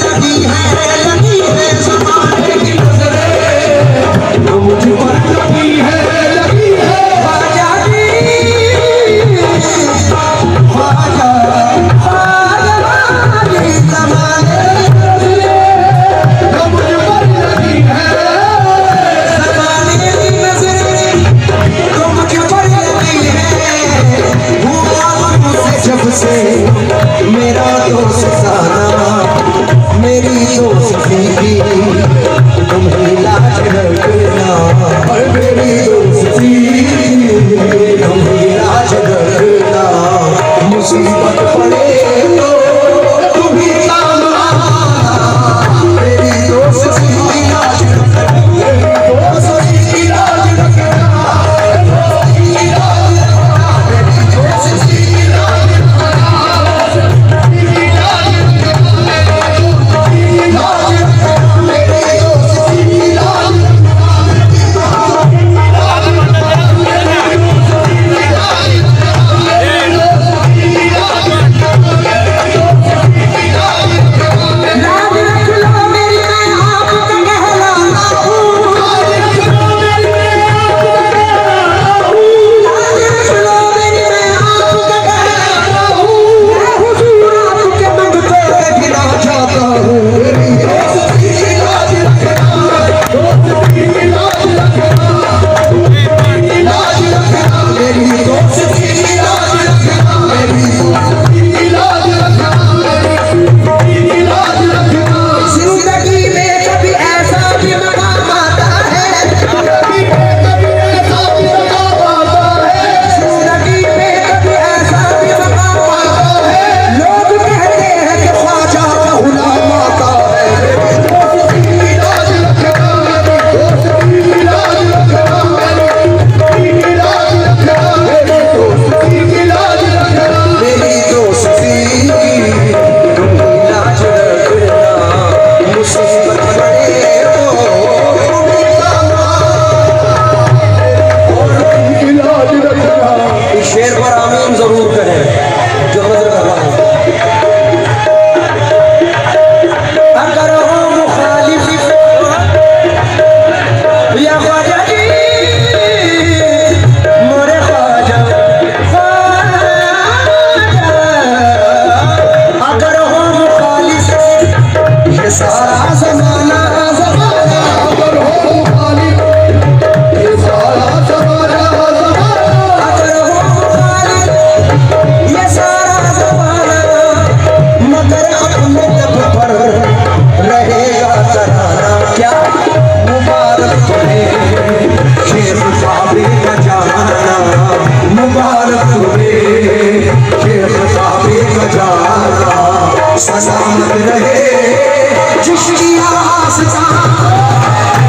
लगी है ज़माने की नजरें, जो मुझ पर लगी है ख्वाजा जी, ख्वाजा ख्वाजा ज़माने जो मुझ पर लगी है ज़माने की नजरें, जो मुझ पर लगी है। हुआ मुझसे जब से मेरा दोस्ताना, मेरी दोस्ती की तुम्हें लाज रखना, और मेरी दोस्ती तुम्हें लाज रखना। मुसीबत पड़े तो तुम्हें काम आना, मेरी दोस्ती की लाज रखना, मेरी दोस्ती की लाज रखना, दोस्ती की लाज रखना, मेरी दोस्ती की लाज सलामत रहे जिसकी आस्था,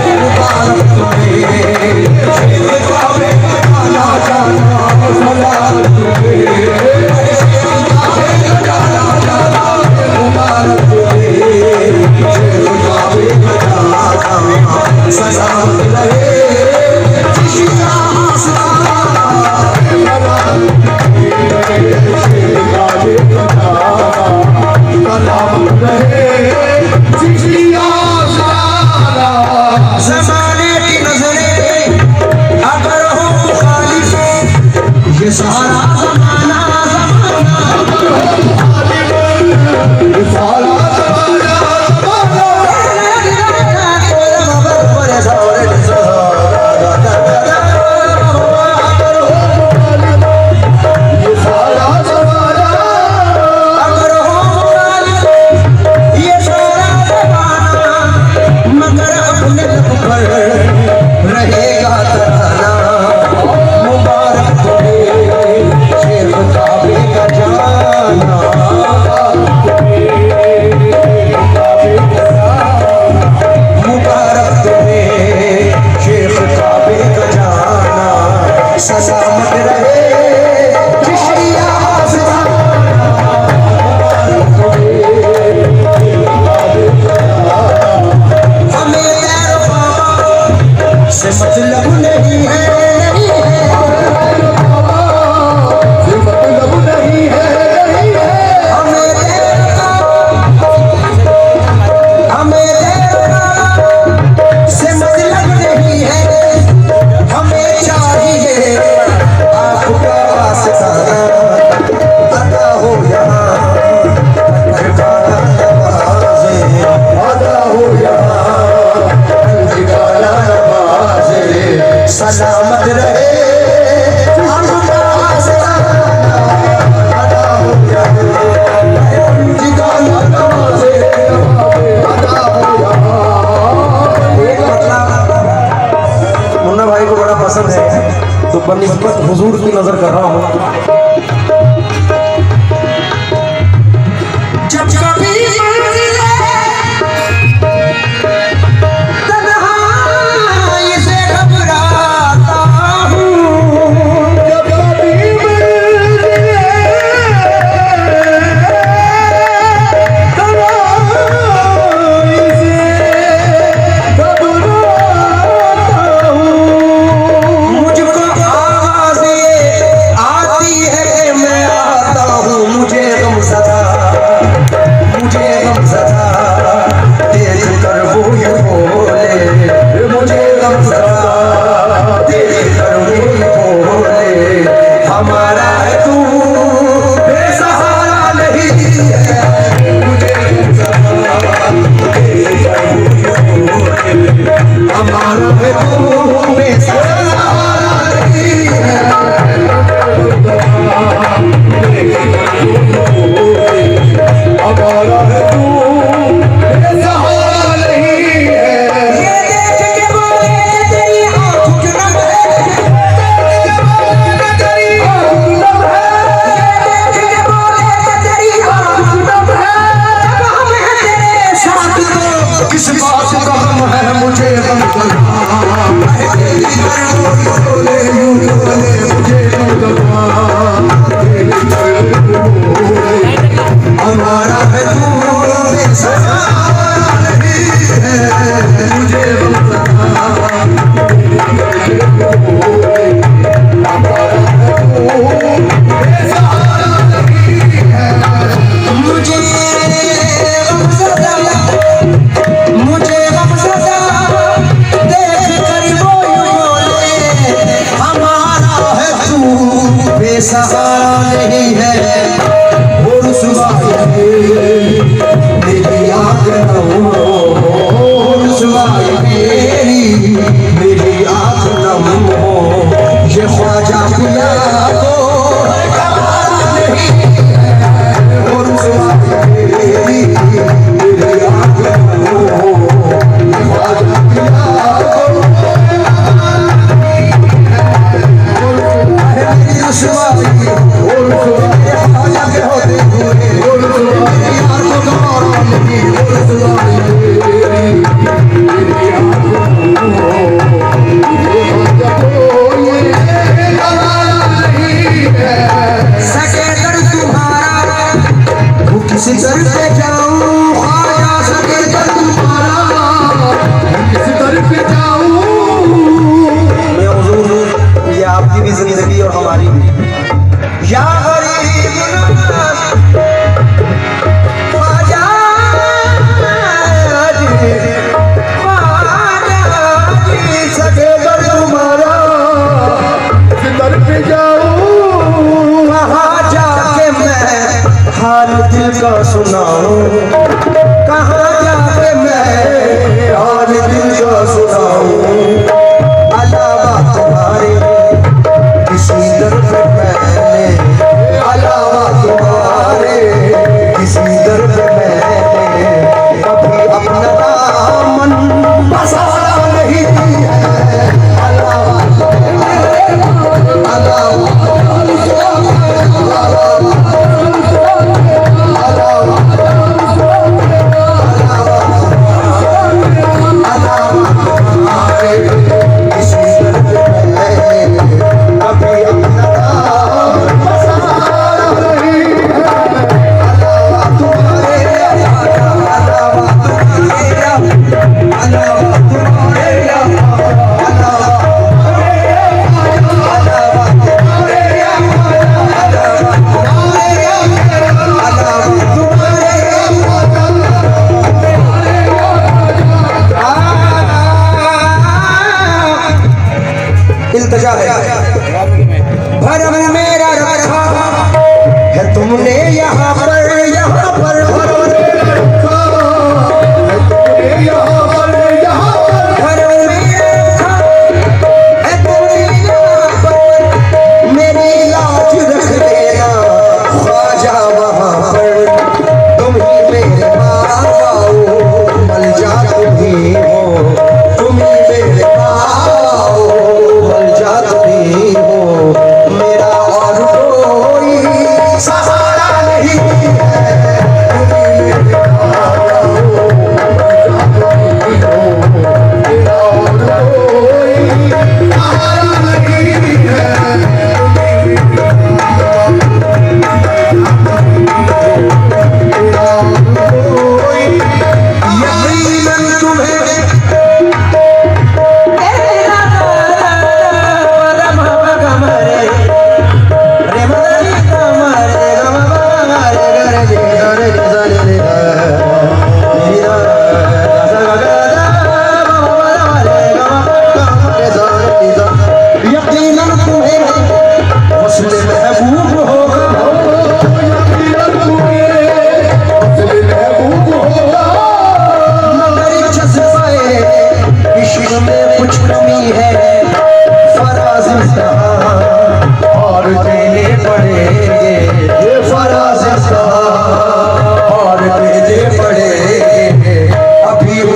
मुबारक तुम्हें काबे का आना जाना, सलामत तुम्हें मुबारक तुम्हें काबे का आना, सलामत रहे जिसकी आस्था, सलामत रहे जिसकी आस्था। ज़माने की नजरें अगर हो मुखालिफ, ये सारा ज़माना अगर हो मुखालिफ, ये सारा रहेगा तराना, मुबारक तुम्हें हुजूर की नजर कर रहा हूँ। जब कभी तन्हाई से घबराता हूँ, जब कभी तन्हाई से घबराता हूँ, मुझको आवाज़ आती है कि मैं आता हूँ, मुझे गम सदा देख कर वो ये बोले, मुझे गम सदा देख कर वो ये बोले, हमारा है तू बेसहारा नहीं है, मुझे गम सदा देख कर वो ये बोले, हमारा है तू बेसहारा नहीं है, हमारा है तू बेसहारा नहीं है। ये देख के बोले तेरी आँख क्यों नम है, तेरी आँख नम है, ये देख के बोले तेरी आँख नम है, जब हम हैं तेरे साथ तो किस बात का गम है, मुझे गम सदा बोले यूं बोले, मुझे गम सदा हमारा है तू बेसहारा नहीं है, मुझे गम सदा हमारा है तू बेसहारा नहीं है, मुझे गम सदा देख कर वो यूं बोले,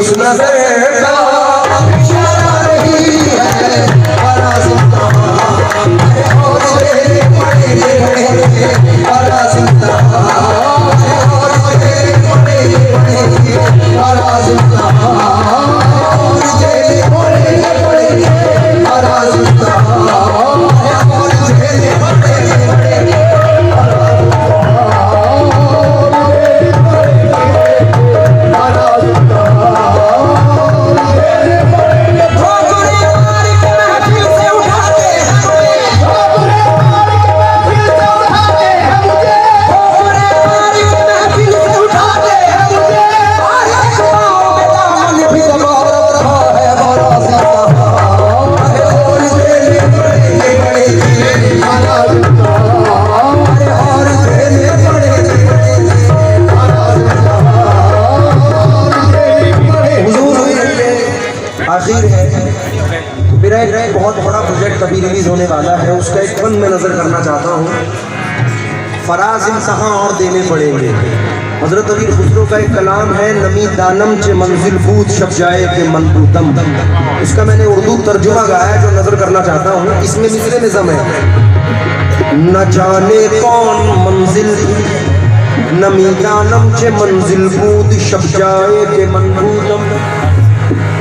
उस नजर का इशारा नहीं है बड़ा सुल्तान और तेरे बड़े बड़ा सुल्तान और तेरे बड़े बड़ा सुल्तान और तेरे बड़े बड़ा सुल्तान और तेरे बड़े आखिर है मेरा एक बहुत बड़ा प्रोजेक्ट अभी रिलीज होने वाला है, उसका एक फन में नजर करना चाहता हूँ। फराज इम्तहां और देने पड़ेंगे। हजरत अली खुसरो का एक कलाम है, नमी दानम चे मंजिल बूद शब जाए के मनबूदम। उसका मैंने उर्दू तर्जुमा गाया जो नजर करना चाहता हूँ। इसमें मिसरे निज़म है, न जाने कौन मंजिल नमी दानम चे मंजिल बूद शब जाए के मनबूदम।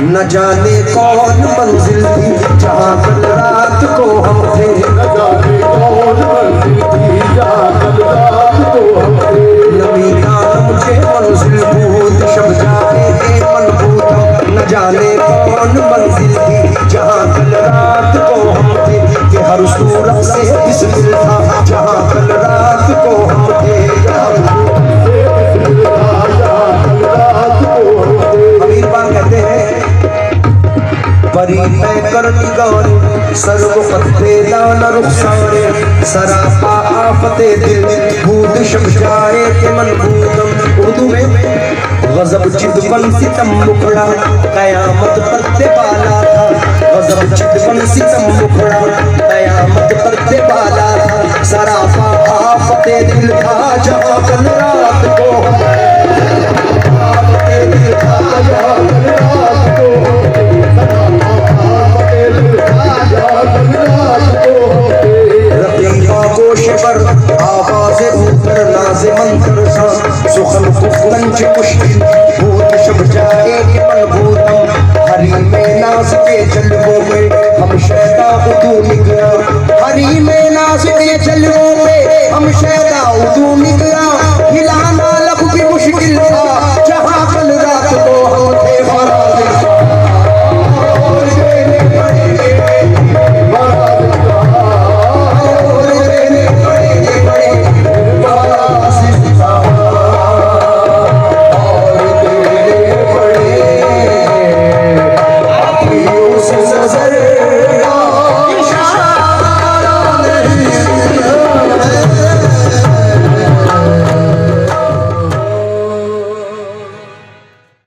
न जाने कौन मंजिल थी जहाँ कल रात को हम थे, न जाने कौन मंजिल थी जहाँ कल रात को हम थे। नमी दानम चे मंजिल बूद शब जाए के मनबूदम। न जाने कौन मंजिल थी जहाँ कल रात को हम थे, कि हर सूरत से बिस्मिल था जहाँ कल रात को हम थे। अमीर पाक कहते हैं, परी तय कर निगारे सर्व पत्ते दान रुखसारे, सरापा आफते दिल बूद शब जाए के मनबूदम। उर्दू में गजब चिदबन सितम मुखड़ा कयामत पत्ते बाला था। गजब चिदबन सितम मुखड़ा कयामत पत्ते बाला था। सरापा आफते दिल था जहाँ कल रात को आफते दिल था जहाँ कल रात को रकीबा गोश पर आवाज़ ऊपर नाज़ मंतर सा सुखन कुफ्तन च कुश्ती